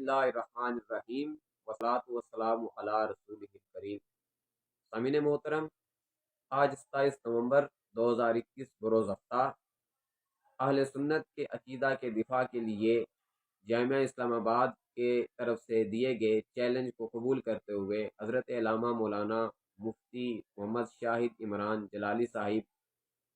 اللہ الرحمن الرحیم والصلاۃ والسلام علی رسول کریم۔ سامعین محترم، آج 27 نومبر 2021 بروز افطار اہل سنت کے عقیدہ کے دفاع کے لیے جامعہ اسلام آباد کے طرف سے دیے گئے چیلنج کو قبول کرتے ہوئے حضرت علامہ مولانا مفتی محمد شاہد عمران جلالی صاحب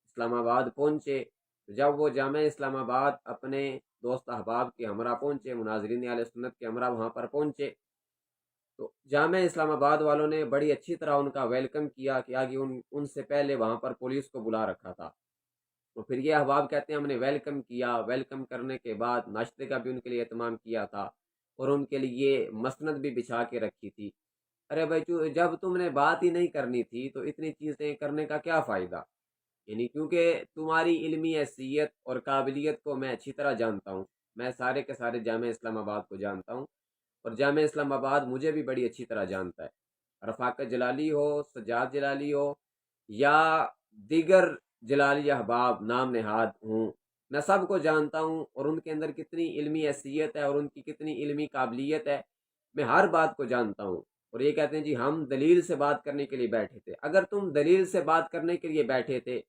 اسلام آباد پہنچے۔ جب وہ جامعہ اسلام آباد اپنے دوست احباب کے ہمراہ پہنچے، مناظرین اہل سنت کے ہمراہ وہاں پر پہنچے، تو جامعہ اسلام آباد والوں نے بڑی اچھی طرح ان کا ویلکم کیا کہ آگے ان سے پہلے وہاں پر پولیس کو بلا رکھا تھا۔ تو پھر یہ احباب کہتے ہیں ہم نے ویلکم کیا، ویلکم کرنے کے بعد ناشتے کا بھی ان کے لیے اہتمام کیا تھا اور ان کے لیے مسند بھی بچھا کے رکھی تھی۔ ارے بھائی، جب تم نے بات ہی نہیں کرنی تھی تو اتنی چیزیں کرنے کا کیا فائدہ؟ یعنی کیونکہ تمہاری علمی حیثیت اور قابلیت کو میں اچھی طرح جانتا ہوں، میں سارے کے سارے جامعہ اسلام آباد کو جانتا ہوں اور جامعہ اسلام آباد مجھے بھی بڑی اچھی طرح جانتا ہے۔ رفاقت جلالی ہو، سجاد جلالی ہو یا دیگر جلالی احباب نام نہاد ہوں، میں سب کو جانتا ہوں اور ان کے اندر کتنی علمی حیثیت ہے اور ان کی کتنی علمی قابلیت ہے، میں ہر بات کو جانتا ہوں۔ اور یہ کہتے ہیں جی ہم دلیل سے بات کرنے کے لیے بیٹھے تھے۔ اگر تم دلیل سے بات کرنے کے لیے بیٹھے تھے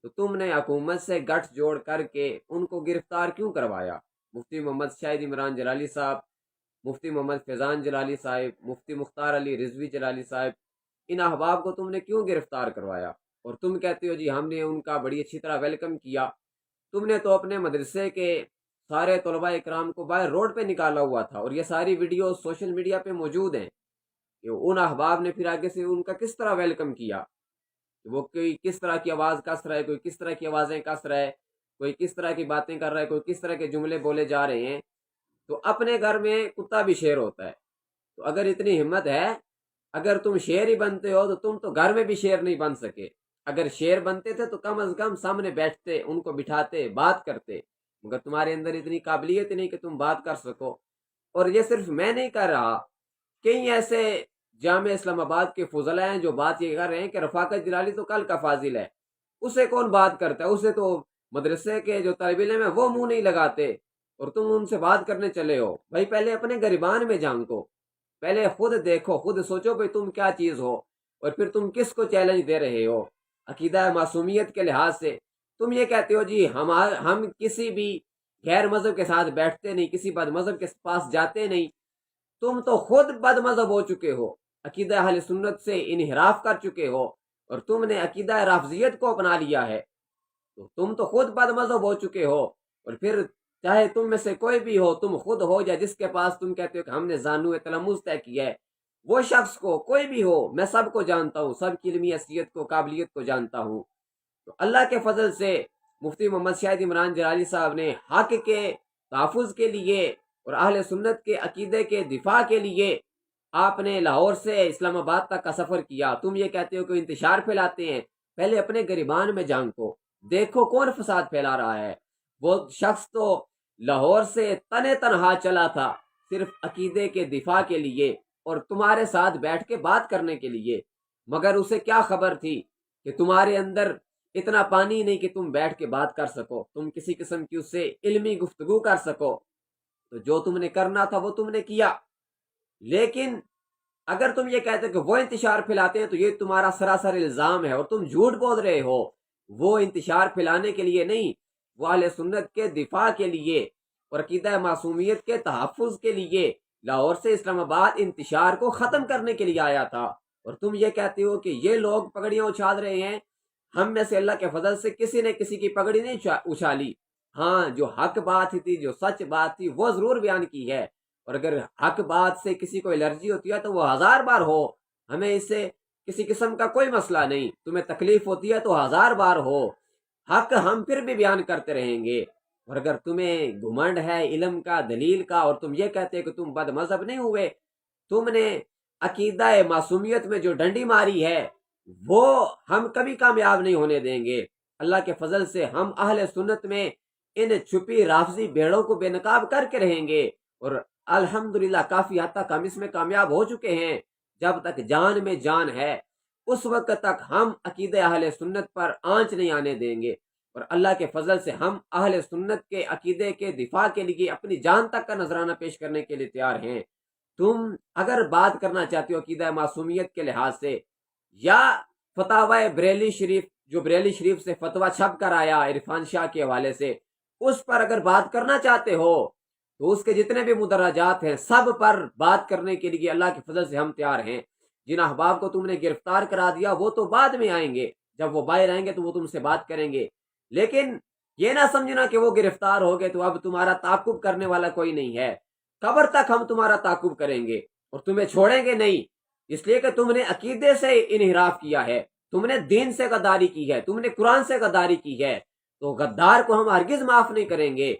تو تم نے حکومت سے گٹھ جوڑ کر کے ان کو گرفتار کیوں کروایا؟ مفتی محمد شاہد عمران جلالی صاحب، مفتی محمد فیضان جلالی صاحب، مفتی مختار علی رضوی جلالی صاحب، ان احباب کو تم نے کیوں گرفتار کروایا؟ اور تم کہتے ہو جی ہم نے ان کا بڑی اچھی طرح ویلکم کیا۔ تم نے تو اپنے مدرسے کے سارے طلباء اکرام کو باہر روڈ پہ نکالا ہوا تھا اور یہ ساری ویڈیو سوشل میڈیا پہ موجود ہیں کہ ان احباب نے پھر آگے سے ان کا کس طرح ویلکم کیا، وہ کوئی کس طرح کی آواز کس رہا ہے، کوئی کس طرح کی آوازیں کس رہا ہے، کوئی کس طرح کی باتیں کر رہا ہے، کوئی کس طرح کے جملے بولے جا رہے ہیں۔ تو اپنے گھر میں کتا بھی شیر ہوتا ہے، تو اگر اتنی ہمت ہے، اگر تم شیر ہی بنتے ہو تو تم تو گھر میں بھی شیر نہیں بن سکے۔ اگر شیر بنتے تھے تو کم از کم سامنے بیٹھتے، ان کو بٹھاتے، بات کرتے، مگر تمہارے اندر اتنی قابلیت نہیں کہ تم بات کر سکو۔ اور یہ صرف میں نہیں کر رہا، کئی ایسے جامعہ اسلام آباد کے فضلہ ہیں جو بات یہ کر رہے ہیں کہ رفاقت جلالی تو کل کا فاضل ہے، اسے کون بات کرتا ہے، اسے تو مدرسے کے جو طالب علم ہیں وہ منہ نہیں لگاتے اور تم ان سے بات کرنے چلے ہو۔ بھائی پہلے اپنے گریبان میں جھانکو، پہلے خود دیکھو، خود سوچو کہ تم کیا چیز ہو اور پھر تم کس کو چیلنج دے رہے ہو۔ عقیدہ معصومیت کے لحاظ سے تم یہ کہتے ہو جی ہم کسی بھی غیر مذہب کے ساتھ بیٹھتے نہیں، کسی بد مذہب کے پاس جاتے نہیں۔ تم تو خود بد مذہب ہو چکے ہو، عقیدہ اہل سنت سے انحراف کر چکے ہو اور تم نے عقیدہ رافضیت کو اپنا لیا ہے، تو تم تو خود بد مذہب ہو چکے ہو۔ اور پھر چاہے تم میں سے کوئی بھی ہو، تم خود ہو یا جس کے پاس تم کہتے ہو کہ ہم نے زانو تلمذ طے کیا ہے، وہ شخص کو کوئی بھی ہو، میں سب کو جانتا ہوں، سب کی علمی حیثیت کو، قابلیت کو جانتا ہوں۔ تو اللہ کے فضل سے مفتی محمد شاہد عمران جلالی صاحب نے حق کے تحفظ کے لیے اور اہل سنت کے عقیدے کے دفاع کے لیے آپ نے لاہور سے اسلام آباد تک کا سفر کیا۔ تم یہ کہتے ہو کہ انتشار پھیلاتے ہیں، پہلے اپنے گریبان میں جھانکو، دیکھو کون فساد پھیلا رہا ہے۔ وہ شخص تو لاہور سے تنے تنہا چلا تھا صرف عقیدے کے دفاع کے لیے اور تمہارے ساتھ بیٹھ کے بات کرنے کے لیے، مگر اسے کیا خبر تھی کہ تمہارے اندر اتنا پانی نہیں کہ تم بیٹھ کے بات کر سکو، تم کسی قسم کی اس سے علمی گفتگو کر سکو۔ تو جو تم نے کرنا تھا وہ تم نے کیا، لیکن اگر تم یہ کہتے کہ وہ انتشار پھیلاتے ہیں تو یہ تمہارا سراسر الزام ہے اور تم جھوٹ بول رہے ہو۔ وہ انتشار پھیلانے کے لیے نہیں، وہ اہل سنت کے دفاع کے لیے اور عقیدہ معصومیت کے تحفظ کے لیے لاہور سے اسلام آباد انتشار کو ختم کرنے کے لیے آیا تھا۔ اور تم یہ کہتے ہو کہ یہ لوگ پگڑیاں اچھال رہے ہیں، ہم میں سے اللہ کے فضل سے کسی نے کسی کی پگڑی نہیں اچھالی۔ ہاں، جو حق بات تھی، جو سچ بات تھی، وہ ضرور بیان کی ہے، اور اگر حق بات سے کسی کو الرجی ہوتی ہے تو وہ 1000 بار ہو، ہمیں اس سے کسی قسم کا کوئی مسئلہ نہیں۔ تمہیں تکلیف ہوتی ہے تو 1000 بار ہو، حق ہم پھر بھی بیان کرتے رہیں گے۔ اور اگر تمہیں گھمنڈ ہے علم کا، دلیل کا، اور تم یہ کہتے کہ تم بد مذہب نہیں ہوئے، تم نے عقیدہ معصومیت میں جو ڈنڈی ماری ہے وہ ہم کبھی کامیاب نہیں ہونے دیں گے۔ اللہ کے فضل سے ہم اہل سنت میں ان چھپی رافضی بھیڑوں کو بے نقاب کر کے رہیں گے، اور الحمدللہ کافی حد تک ہم اس میں کامیاب ہو چکے ہیں۔ جب تک جان میں جان ہے اس وقت تک ہم عقیدہ اہل سنت پر آنچ نہیں آنے دیں گے۔ اور اور اللہ کے فضل سے ہم اہل سنت کے عقیدے کے دفاع کے لیے اپنی جان تک کا نذرانہ پیش کرنے کے لیے تیار ہیں۔ تم اگر بات کرنا چاہتے ہو عقیدہ معصومیت کے لحاظ سے، یا فتاوی بریلی شریف جو بریلی شریف سے فتویٰ چھپ کر آیا عرفان شاہ کے حوالے سے، اس پر اگر بات کرنا چاہتے ہو تو اس کے جتنے بھی مدرجات ہیں سب پر بات کرنے کے لیے اللہ کے فضل سے ہم تیار ہیں۔ جن احباب کو تم نے گرفتار کرا دیا وہ تو بعد میں آئیں گے، جب وہ باہر آئیں گے تو وہ تم سے بات کریں گے، لیکن یہ نہ سمجھنا کہ وہ گرفتار ہو گئے تو اب تمہارا تعاقب کرنے والا کوئی نہیں ہے۔ قبر تک ہم تمہارا تعاقب کریں گے اور تمہیں چھوڑیں گے نہیں، اس لیے کہ تم نے عقیدے سے انحراف کیا ہے، تم نے دین سے غداری کی ہے، تم نے قرآن سے غداری کی ہے، تو غدار کو ہم ہرگز معاف نہیں کریں گے۔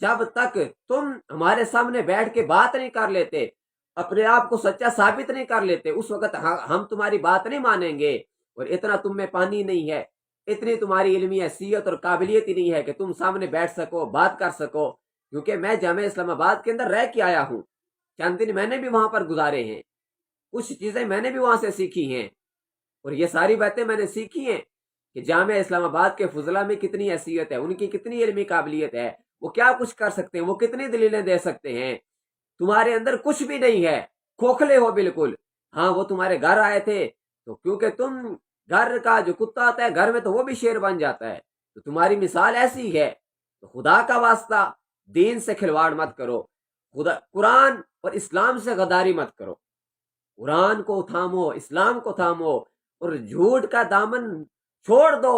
جب تک تم ہمارے سامنے بیٹھ کے بات نہیں کر لیتے، اپنے آپ کو سچا ثابت نہیں کر لیتے، اس وقت ہم تمہاری بات نہیں مانیں گے۔ اور اتنا تم میں پانی نہیں ہے، اتنی تمہاری علمی حیثیت اور قابلیت ہی نہیں ہے کہ تم سامنے بیٹھ سکو، بات کر سکو، کیونکہ میں جامعہ اسلام آباد کے اندر رہ کے آیا ہوں، چند دن میں نے بھی وہاں پر گزارے ہیں، کچھ چیزیں میں نے بھی وہاں سے سیکھی ہیں، اور یہ ساری باتیں میں نے سیکھی ہیں کہ جامعہ اسلام آباد کے فضلہ میں کتنی حیثیت ہے، ان کی کتنی علمی قابلیت ہے، وہ کیا کچھ کر سکتے ہیں، وہ کتنی دلیلیں دے سکتے ہیں۔ تمہارے اندر کچھ بھی نہیں ہے، کھوکھلے ہو بالکل۔ ہاں وہ تمہارے گھر آئے تھے تو کیونکہ تم گھر کا جو کتا آتا ہے گھر میں تو وہ بھی شیر بن جاتا ہے، تو تمہاری مثال ایسی ہے۔ تو خدا کا واسطہ دین سے کھلواڑ مت کرو، قرآن اور اسلام سے غداری مت کرو، قرآن کو تھامو، اسلام کو تھامو، اور جھوٹ کا دامن چھوڑ دو،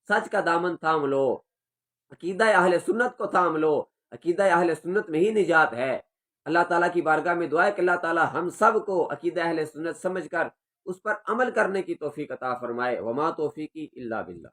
سچ کا دامن تھام لو، عقیدہ اہل سنت کو تھام لو، عقیدہ اہل سنت میں ہی نجات ہے۔ اللہ تعالیٰ کی بارگاہ میں دعا ہے کہ اللہ تعالیٰ ہم سب کو عقیدہ اہل سنت سمجھ کر اس پر عمل کرنے کی توفیق عطا فرمائے۔ وما توفیقی الا باللہ۔